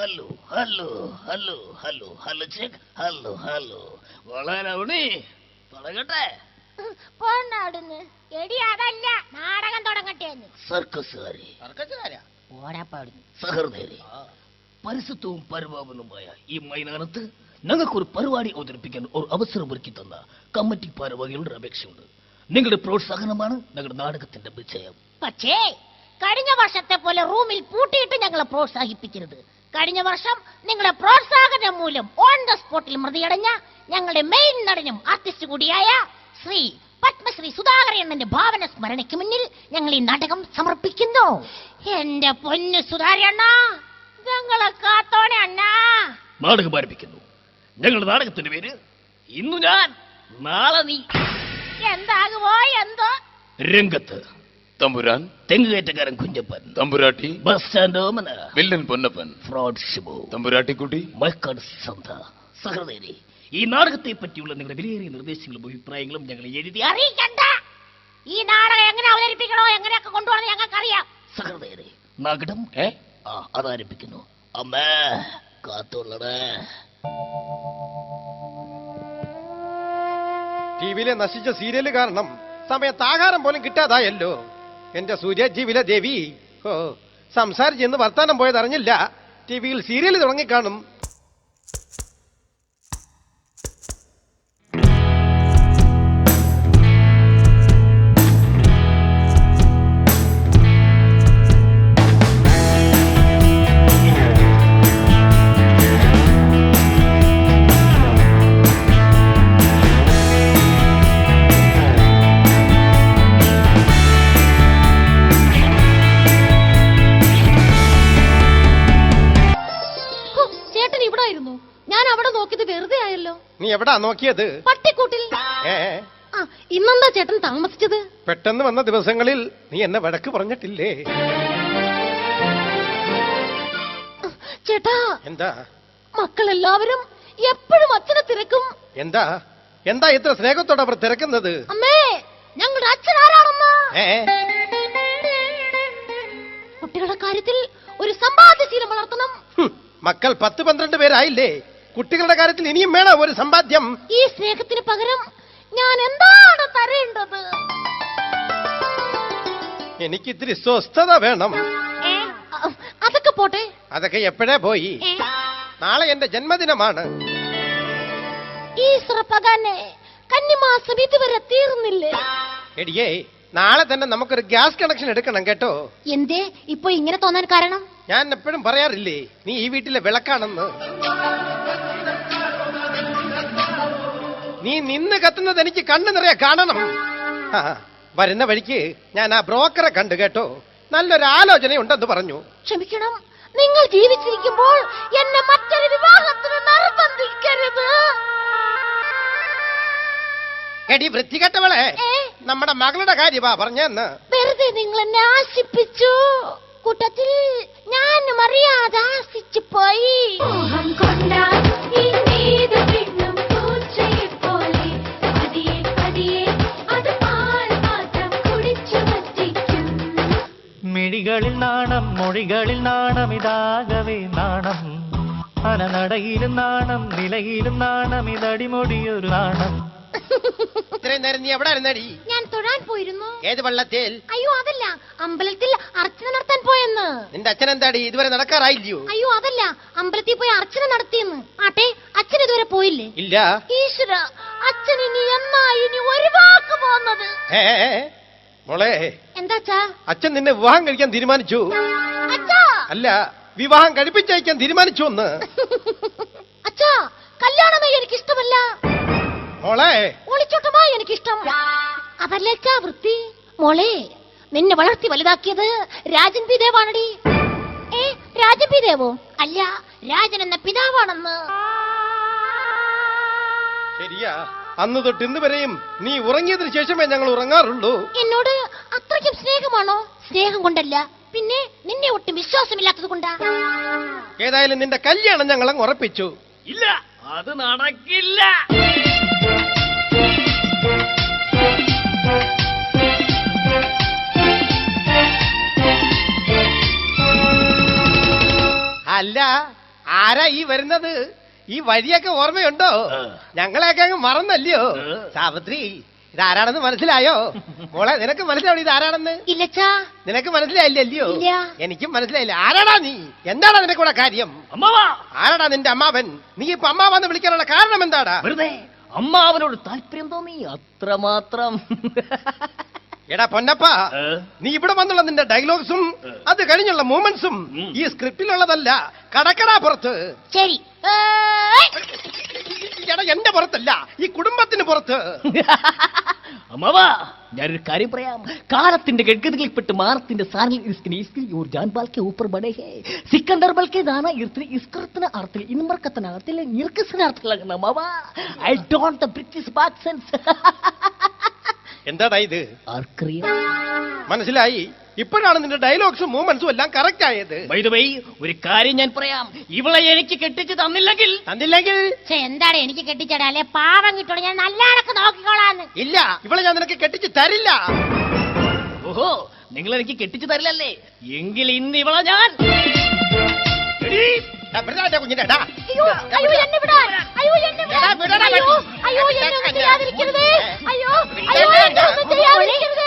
Hello hello hello hello hello check hello hello വളരെ ഉണി തുടങ്ങട്ടെ. പോന്നാടുന്ന് എടി അതല്ല നാടകം തുടങ്ങട്ടെ. സഹൃദയരെ, പരിശുദ്ധവും പരിപാവനവുമായ ഈ മൈതാനത്ത് ഞങ്ങൾക്കൊരു പരിപാടി അവതരിപ്പിക്കാൻ ഒരു അവസരം ഒരുക്കി തന്ന കമ്മിറ്റി ഭാരവാഹികളുടെ അപേക്ഷയുണ്ട്. നിങ്ങളുടെ പ്രോത്സാഹനമാണ് ഞങ്ങളുടെ നാടകത്തിന്റെ വിജയം. പക്ഷേ കഴിഞ്ഞ വർഷത്തെ പോലെ റൂമിൽ പൂട്ടിയിട്ട് ഞങ്ങളെ പ്രോത്സാഹിപ്പിക്കരുത്. കഴിഞ്ഞ വർഷം നിങ്ങളുടെ പ്രോത്സാഹനം മൂലം ഓൺ ദ സ്പോട്ടിൽ മൃതിയടഞ്ഞ ഞങ്ങളുടെ മെയിൻ നടനും ആർട്ടിസ്റ്റ് കൂടിയായ ശ്രീ പത്മശ്രീ സുധാകരണ്ണന്റെ ഭാവന സ്മരണയ്ക്ക് മുന്നിൽ ഞങ്ങൾ ഈ നാടകം സമർപ്പിക്കുന്നു. എന്റെ പൊന്നു സുധാകരണ്ണ, ഞങ്ങളെ കാത്തോണെ അണ്ണാ. നാടകം ആരംഭിക്കുന്നു. ഞങ്ങളുടെ നാടകത്തിന്റെ പേര് ഇന്നു ഞാൻ നാളെ നീ. എന്താകുമോ എന്തോ. രംഗത്ത് തമ്പുരാൻ, തെങ്ങുകയറ്റക്കാരൻ കുഞ്ഞപ്പൻ, തമ്പുരാട്ടി ബസ് സ്റ്റാൻഡ് ഓമന, വില്ലൻ പൊന്നപ്പൻ, ഫ്രോഡ് ഷിബു, തമ്പുരാട്ടിക്കുട്ടി, മൈക്കാട് സന്ത. സഹൃദയരെ, ഈ നാടകത്തെ പറ്റിയുള്ള നിങ്ങളുടെ വിലയേറിയ നിർദ്ദേശങ്ങളും അഭിപ്രായങ്ങളും ഞങ്ങൾ എഴുതി അറിയിക്കണ്ട. ഈ നാടകം എങ്ങനെ അവതരിപ്പിക്കണോ എങ്ങനെയൊക്കെ കൊണ്ടുപോകണം ഞങ്ങൾക്കറിയാം. സഹൃദയരെ, നാടകം അതാരംഭിക്കുന്നു. അമ്മേ കാത്തുള്ളടേ. ടിവിയിലെ നശിച്ച സീരിയല് കാരണം സമയത്ത് ആഹാരം പോലും കിട്ടാതായല്ലോ. എന്റെ സൂര്യജീവിലെ ദേവി, സംസാരിച്ചെന്ന് വർത്താനം പോയതറിഞ്ഞില്ല. ടിവിയിൽ സീരിയൽ തുടങ്ങിക്കാണും. ഞാൻ അവിടെ നോക്കിയത് വെറുതെ ആയല്ലോ. നീ എവിടാ നോക്കിയത്? പട്ടിക്കൂട്ടിൽ. ഇന്നെന്താ ചേട്ടൻ താമസിച്ചത്? പെട്ടെന്ന് വന്ന ദിവസങ്ങളിൽ നീ എന്നെ വഴക്ക് പറഞ്ഞിട്ടില്ലേ? ചേട്ടാ. എന്താ? മക്കളെല്ലാവരും എപ്പോഴും അച്ഛനെ തിരക്കും. എന്താ എന്താ ഇത്ര സ്നേഹത്തോടെ അവർ തിരക്കുന്നത്? അമ്മേ, ഞങ്ങളുടെ അച്ഛൻ ആരാണെന്ന്. കുട്ടികളുടെ കാര്യത്തിൽ ഒരു സമ്പാദ്യശീലം വളർത്തണം. മക്കൾ 10-12 പേരായില്ലേ? കുട്ടികളുടെ കാര്യത്തിൽ ഇനിയും വേണം ഒരു സമ്പാദ്യം. ഈ സ്നേഹത്തിന് പകരം ഞാൻ എന്താണ് തരേണ്ടത്? എനിക്കിത്തിരി സ്വസ്ഥത വേണം. അതൊക്കെ പോട്ടെ. അതൊക്കെ എപ്പോഴേ പോയി. നാളെ എന്റെ ജന്മദിനമാണ്. ഈ സ്രപ്പകനെ കന്നിമാസം ഇതുവരെ തീർന്നില്ലേ? എടിയേ, നാളെ തന്നെ നമുക്കൊരു ഗ്യാസ് കണക്ഷൻ എടുക്കണം കേട്ടോ. എന്തേ ഇപ്പൊ ഇങ്ങനെ തോന്നാൻ കാരണം? ഞാൻ എപ്പോഴും പറയാറില്ലേ, നീ ഈ വീട്ടിലെ വിളക്കാണെന്ന്. നീ നിന്ന് കത്തുന്നത് എനിക്ക് കണ്ണു നിറയെ കാണണം. വരുന്ന വഴിക്ക് ഞാൻ ആ ബ്രോക്കറെ കണ്ടു കേട്ടോ. നല്ലൊരു ആലോചനയുണ്ടെന്ന് പറഞ്ഞു. ക്ഷമിക്കണം, നിങ്ങൾ ജീവിച്ചിരിക്കുമ്പോൾ എന്നെ മറ്റൊരു വിവാഹത്തിന് നിർബന്ധിക്കരുത്. എടി വൃത്തികെട്ടവളെ, നമ്മുടെ മകളുടെ കാര്യമാ പറഞ്ഞെന്ന്. വെറുതെ നിങ്ങൾ എന്നെ ആശിപ്പിച്ചു. കൂട്ടത്തിൽ ഞാനും അറിയാതെ ആശിച്ചു പോയി. മിഴികളിൽ നാണം, മൊഴികളിൽ നാണം, ഇതാകവേ നാണം. അനനടയിലും നാണം, നിലയിലും നാണം, ഇതടിമൊടിയൊരു നാണം. ഇത്രയും നേരം നീ എവിടെ ഇരുന്നടി? ഞാൻ തൊഴാൻ പോയിരുന്നു. ഏത് വള്ളത്തിൽ? അയ്യോ അതല്ല, അമ്പലത്തിൽ അർച്ചന നടത്താൻ പോയെന്ന്. നിന്റെ അച്ഛൻ എന്താടി ഇതുവരെ നടക്കാറായില്ലയോ? അയ്യോ അതല്ല, അമ്പലത്തിൽ പോയി അർച്ചന നടത്തിയെന്ന്. ആട്ടെ, അച്ഛൻ ഇതുവരെ പോയില്ലേ? ഇല്ല. ഈശ്വര, അച്ഛൻ ഇനി ഇനി ഒരു വാക്ക് പോന്നത്. മോളെ, എന്താച്ചാ? അച്ഛൻ നിന്നെ വിവാഹം കഴിക്കാൻ തീരുമാനിച്ചു. അല്ല, വിവാഹം കഴിപ്പിച്ചയക്കാൻ തീരുമാനിച്ചു എന്ന്. അച്ഛാ, കല്യാണമേ എനിക്ക് ഇഷ്ടമല്ല. മോളെ, ഒളിച്ചോട്ടമായി എനിക്കിഷ്ടം. അതല്ലേക്കാ വൃത്തി. മോളെ, നിന്നെ വളർത്തി വലുതാക്കിയത് രാജൻ പി ദേവാണടി. രാജൻ പി ദേവോ? അല്ല, രാജൻ എന്ന പിതാവാണെന്ന്. ശരിയാ, അന്ന് തൊട്ട് ഇന്ന് വരെയും നീ ഉറങ്ങിയതിനു ശേഷമേ ഞങ്ങൾ ഉറങ്ങാറുള്ളൂ. എന്നോട് അത്രയ്ക്കും സ്നേഹമാണോ? സ്നേഹം കൊണ്ടല്ല, പിന്നെ നിന്നെ ഒട്ടും വിശ്വാസമില്ലാത്തത് കൊണ്ടാ. ഏതായാലും നിന്റെ കല്യാണം ഞങ്ങൾ അങ്ങ് ഉറപ്പിച്ചു. ഇല്ല, അത് നടക്കില്ല. അല്ല, ആരാ ഈ വരുന്നത്? ഈ വഴിയൊക്കെ ഓർമ്മയുണ്ടോ? ഞങ്ങളെയൊക്കെ അങ്ങ് മറന്നല്ലയോ? സാവിത്രി, ഇതാരാണെന്ന് മനസ്സിലായോ? മോളെ, നിനക്ക് മനസ്സിലാവോ ഇതാരാണെന്ന്? ഇല്ലച്ചാ. നിനക്ക് മനസ്സിലായില്ലല്ലയോ? ഇല്ല. എനിക്കും മനസ്സിലായില്ല. ആരാടാ നീ? എന്താടാ നിനക്കൂടെ കാര്യം? അമ്മാവാ, ആരാടാ നിന്റെ അമ്മാവൻ? നീ ഇപ്പൊ അമ്മാവെന്ന് വിളിക്കാനുള്ള കാരണം എന്താടാ? വെറുതെ അമ്മാവനോട് താല്പര്യം തോന്നി, അത്രമാത്രം. എടാ പൊന്നപ്പ, നീ ഇവിടെ വന്നുള്ള നിന്റെ ഡയലോഗ്സും അത് കഴിഞ്ഞുള്ള മൂമെന്റ്സും ഈ സ്ക്രിപ്റ്റിലുള്ളതല്ല, കടക്കടാ പുറത്ത്. ശരി. എടാ, എന്റെ പുറത്തല്ല, ഈ കുടുംബത്തിന് പുറത്ത്. അമ്മാവാ, ഞാനൊരു കാര്യം പറയാം. കാലത്തിന്റെ ഗഡ്ഗതികളിൽപ്പെട്ട് മാനത്തിന്റെ സാരൽ और जानबाल के ऊपर बड़े हैं सिकंदर बल के दाना इर्तने इसकर्तന അർത്ഥത്തിൽ ഇൻമർക്കത്തന അർത്ഥത്തിൽ നിർക്കസന അർത്ഥത്തിലാകുന്ന അമ്മാവാ. I don't the British accent. എന്താടാ ഇത്? ആർക്കറിയാം? മനസ്സിലായി. ഇപ്പോഴാണ് നിന്റെ ഡയലോഗ്സും മൂവ്മെന്റ്സും എല്ലാം കറക്റ്റ് ആയത്. ബൈ ദ വേ, ഒരു കാര്യം ഞാൻ പറയാം. ഇവളെ എനിക്ക് കെട്ടിച്ച് തന്നില്ലെങ്കിൽ എന്താണ് എനിക്ക് കെട്ടിച്ചടാ? അല്ലെ പാവം കിട്ടോളൂ, ഞാൻ നല്ലവണ്ണം നോക്കിക്കോളാന്ന്. ഇല്ല, ഇവളെ ഞാൻ നിനക്ക് കെട്ടിച്ച് തരില്ല. ഓഹോ, നിങ്ങൾ എനിക്ക് കെട്ടിച്ചു തരില്ലല്ലേ? എങ്കിൽ ഇന്ന് ഇവളെ ഞാൻ കുഞ്ഞിന്റെ അയ്യോ, അയ്യോ, എന്നെ വിടാൻ. അയ്യോ, എന്നെ വിടാൻ. അയ്യോ, അയ്യോ, എന്നെ ഒന്നും ചെയ്യാതിരിക്കരുതേ. അയ്യോ, അയ്യോ, എന്നെ ഒന്നും ചെയ്യാതിരിക്കരുതേ.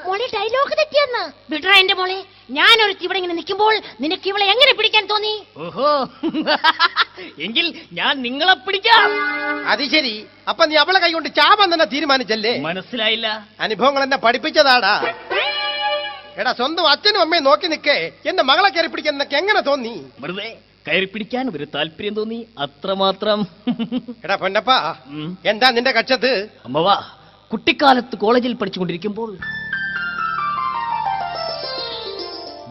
മോളെ ഡയലോഗ് തെറ്റിയെന്ന് വിടറാ എന്റെ മോളെ. ഞാനൊരു ഇവിടെ ഇങ്ങനെ നിൽക്കുമ്പോൾ നിനക്ക് ഇവളെ എങ്ങനെ പിടിക്കാൻ തോന്നി? ഓഹോ, എങ്കിൽ ഞാൻ നിങ്ങളെ പിടിക്കാം. അത് ശരി. അപ്പൊ നീ അവളെ കൈകൊണ്ട് ചാവാൻ തന്നെ തീരുമാനിച്ചല്ലേ? മനസ്സിലായില്ല. അനുഭവങ്ങൾ എന്നെ പഠിപ്പിച്ചതാടാ. എടാ, സ്വന്തം അച്ഛനും അമ്മയും നോക്കി നിൽക്കേ എന്റെ മകളെ കയറി പിടിക്കാൻ നിനക്ക് എങ്ങനെ തോന്നി? വെറുതെ കയറി പിടിക്കാൻ ഒരു താല്പര്യം തോന്നി, അത്രമാത്രം. എടാ പൊന്നപ്പ, എന്താ നിന്റെ കക്ഷത്ത്? അമ്മവാ, കുട്ടിക്കാലത്ത് കോളേജിൽ പഠിച്ചുകൊണ്ടിരിക്കുമ്പോൾ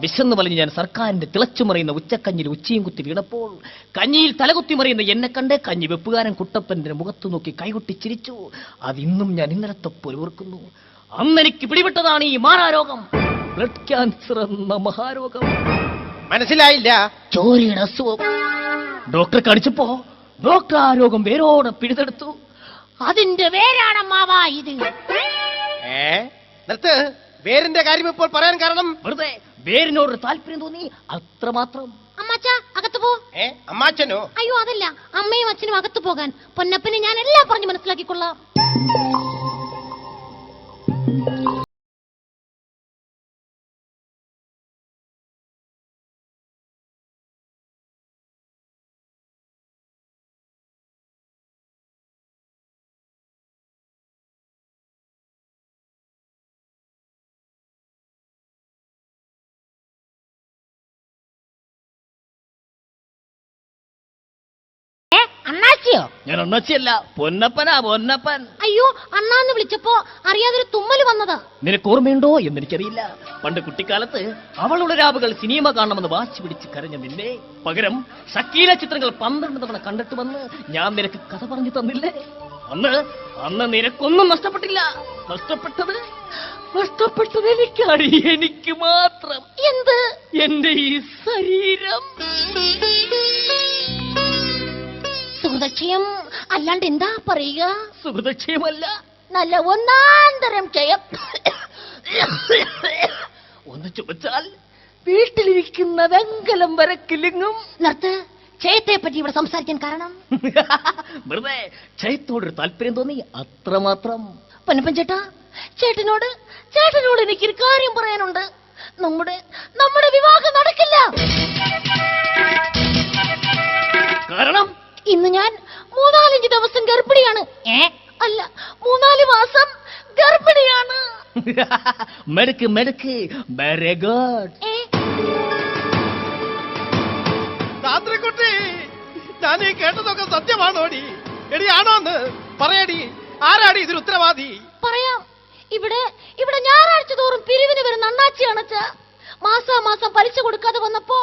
വിശന്ന് വലിഞ്ഞ് ഞാൻ സർക്കാരിന്റെ തിളച്ചുമറിയുന്ന ഉച്ചക്കഞ്ഞിൽ ഉച്ചയും കുത്തി വീണപ്പോൾ കഞ്ഞിയിൽ തലകുത്തി മറിയുന്ന എന്നെ കണ്ട് കഞ്ഞി വെപ്പുകാരൻ കുട്ടപ്പന്റെ മുഖത്തു നോക്കി കൈകൊട്ടി ചിരിച്ചു. അതിന്നും ഞാൻ ഇന്നലത്തെ പോലെ ഓർക്കുന്നു. അന്ന് എനിക്ക് പിടിപെട്ടതാണ് ഈ മാറാരോഗം, ബ്ലഡ് ക്യാൻസർ എന്ന മഹാരോഗം. മനസ്സിലായില്ല. ചോരയുടെ അസുഖം. ഡോക്ടറെ കാണിച്ചപ്പോ ഡോക്ടർ ആ രോഗം വേരോടെ പിഴുതെടുത്തു. അതിന്റെ വേരാണമ്മാവാ ഇത്. നിർത്ത്. വേരിന്റെ കാര്യം ഇപ്പോൾ പറയാൻ കാരണം? വെറുതെ വേരിനോട് താല്പര്യം തോന്നി, അത്രമാത്രം. അമ്മാച്ച, അകത്ത് പോ. അമ്മാച്ചനോ? അയ്യോ, അതല്ല, അമ്മയും അച്ഛനും അകത്ത് പോകാൻ. പൊന്നപ്പനെ ഞാൻ എല്ലാം പറഞ്ഞു മനസ്സിലാക്കിക്കൊള്ളാം. അണ്ണാച്ചിയോ? ഞാൻ അണ്ണാച്ചിയല്ല, പൊന്നപ്പനാ, പൊന്നപ്പൻ. അയ്യോ, അണ്ണാന്ന് വിളിച്ചപ്പോ അറിയാതൊരു തുമ്മല് വന്നതാ. നിനക്ക് ഓർമ്മയുണ്ടോ എന്നെനിക്കറിയില്ല. പണ്ട് കുട്ടിക്കാലത്ത് അവളുടെ രാവുകൾ സിനിമ കാണണമെന്ന് വാശി പിടിച്ച് കരഞ്ഞ നിന്നെ പകരം ഷക്കീല ചിത്രങ്ങൾ 12 തവണ കണ്ടിട്ട് വന്ന് ഞാൻ നിനക്ക് കഥ പറഞ്ഞു തന്നില്ലേ? അന്ന് നിനക്കൊന്നും നഷ്ടപ്പെട്ടില്ല. നഷ്ടപ്പെട്ടത് എനിക്കാണ്, എനിക്ക് മാത്രം. എന്ത്? എന്റെ ഈ ശരീരം. സുഹൃദക്ഷയം അല്ലാണ്ട് എന്താ പറയുക? സുഹൃദക്ഷയമല്ല, നല്ല ഒന്നാന്തരം ക്ഷയം. ഒന്ന് ചോദിച്ചാൽ വീട്ടിലിരിക്കുന്ന വെങ്കലം വരെ കിലുങ്ങും. നിർത്ത്. ക്ഷയത്തെ പറ്റി ഇവിടെ സംസാരിക്കാൻ കാരണം? വെറുതെ ക്ഷയത്തോടൊരു താല്പര്യം തോന്നി, അത്രമാത്രം. പൊന്നപ്പൻ ചേട്ടാ, ചേട്ടനോട് എനിക്കൊരു കാര്യം പറയാനുണ്ട്. നമ്മുടെ വിവാഹം നടക്കില്ല. കാരണം ഇന്ന് ഞാൻ 3-4 ദിവസം ഗർഭിണിയാണ്. അല്ല, 3-4 മാസം ഗർഭിണിയാണ്. മെടുക്ക് വെരി ഗുഡ്. സാത്രിക്കുട്ടി, ഞാൻ ഈ കേട്ടതൊക്കെ സത്യമാണോടി? എടി, ആണോന്ന് പറയടി. ആരാടി ഇതിന് ഉത്തരവാദി? പറയാം. ഇവിടെ ഞായറാഴ്ച തോറും പിരിവിന് വരുന്ന അണ്ണാച്ചിയാണച്ച. മാസാമാസം പലിശ കൊടുക്കാതെ വന്നപ്പോ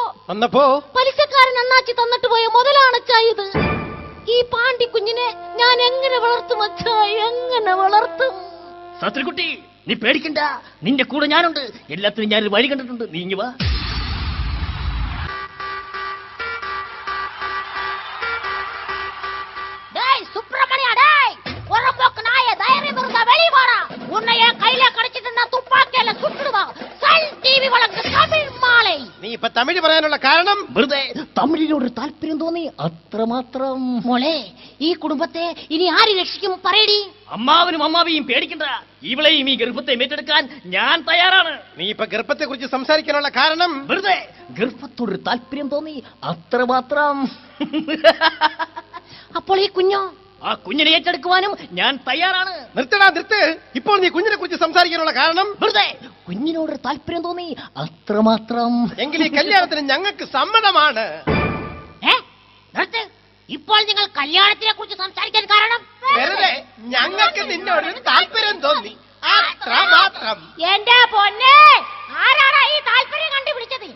പലിശക്കാരൻ അണ്ണാച്ചി തന്നിട്ട് പോയ മുതലാണച്ചാ ഇത്. ഈ പാണ്ടി കുഞ്ഞിനെ ഞാൻ എങ്ങനെ വളർത്തും അച്ഛാ, എങ്ങനെ വളർത്തും? സാത്രിക്കുട്ടി, നീ പേടിക്കണ്ട, നിന്റെ കൂടെ ഞാനുണ്ട്. എല്ലാത്തിനും ഞാനൊരു വഴി കണ്ടിട്ടുണ്ട്. നീ ഇങ്ങ് വാ. சுப்பிரமணியா, டேய், புறம்போக்கு நாய, தைரியம் இருந்தா வெளிய வாடா. உன்னை என் கையில கிடைச்சிட்டு நான் துப்பாக்கியால சுட்டுடுவா. சன் டிவி வழக்கு தமிழ் மாலை. നീ ഇപ്പൊ തമിഴ് പറയാനുള്ള കാരണം? വെറുതെ തമിഴിനോട് താല്പര്യം തോന്നി, അത്രമാത്രം. മോളെ, ഈ കുടുംബത്തെ ഇനി ആര് രക്ഷിക്കും പറയടി. അമ്മാവനും അമ്മാവിയും പേടിക്കണ്ട, ഇവളെയും ഈ ഗർഭത്തെ ഏറ്റെടുക്കാൻ ഞാൻ തയ്യാറാണ്. നീ ഇപ്പൊ ഗർഭത്തെ കുറിച്ച് സംസാരിക്കാനുള്ള കാരണം? വെറുതെ ഗർഭത്തോട് താല്പര്യം തോന്നി, അത്രമാത്രം. അപ്പോൾ ഈ കുഞ്ഞോ? ആ കുഞ്ഞിനെ ഏറ്റെടുക്കുവാനും ഞാൻ തയ്യാറാണ്. നിർത്തടാ, നിർത്ത്. ഇപ്പോൾ നീ കുഞ്ഞിനെ കുറിച്ച് സംസാരിക്കാനുള്ള കാരണം? വെറുതെ കുഞ്ഞിനോട് താല്പര്യം തോന്നി, അത്രമാത്രം. എങ്കിൽ ഈ കല്യാണത്തിന് ഞങ്ങൾക്ക് സമ്മതമാണ്. നിർത്ത്. ഇപ്പോൾ നിങ്ങൾ കല്യാണത്തിനെ കുറിച്ച് സംസാരിക്കാൻ കാരണം? വെറുതെ ഞങ്ങൾക്ക് നിന്നോട് താല്പര്യം തോന്നി, അത്രമാത്രം. എന്റെ പൊന്നെ, ആരാണ് ഈ താല്പര്യം കണ്ടുപിടിച്ചത്?